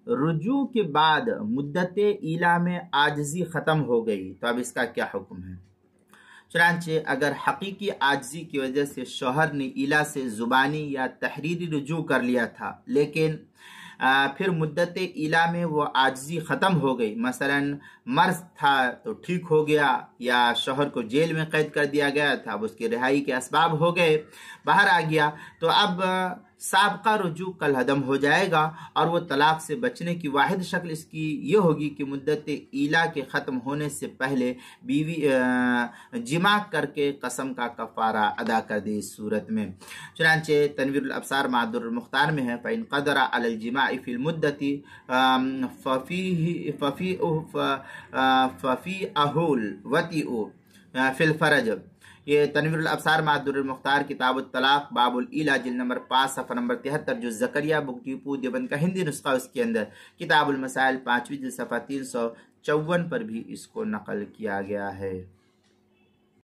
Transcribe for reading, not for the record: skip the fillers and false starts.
रुजू के बाद मुद्दत इला में आजिज़ी ख़त्म हो गई तो अब इसका क्या हुक्म है। चुनांचे अगर हकीकी आजिज़ी की वजह से शौहर ने इला से ज़ुबानी या तहरीरी रुजू कर लिया था, लेकिन फिर मुद्दत इला में वो आजिज़ी ख़त्म हो गई, मसलन मर्ज था तो ठीक हो गया, या शौहर को जेल में कैद कर दिया गया था, अब उसकी रिहाई के असबाब हो गए, बाहर आ गया, तो अब साबका रुजू कल हदम हो जाएगा और वो तलाक से बचने की वाहिद शक्ल इसकी ये होगी कि मुद्दत इला के ख़त्म होने से पहले बीवी जिमा करके कसम का कफ़ारा अदा कर दे। इस सूरत में चुनांचे तनवीरुल अब्सार मा दुर्रुल मुख्तार में है, फ़इन क़दरा अलल जिमाई फ़िल मुद्दती फ़फ़ी अहुल वतीउ फ़िल फ़रज। ये तनवीरुल अब्सार मा दुर्रुल मुख्तार किताबुत तलाक बाबुल इला जिल्द नंबर 5 सफ़ा नंबर 73 जो ज़करिया बुक डिपो देवबंद का हिंदी नुस्खा, उसके अंदर किताबुल मसाइल 5वीं जिल्द सफ़ा 354 पर भी इसको नकल किया गया है।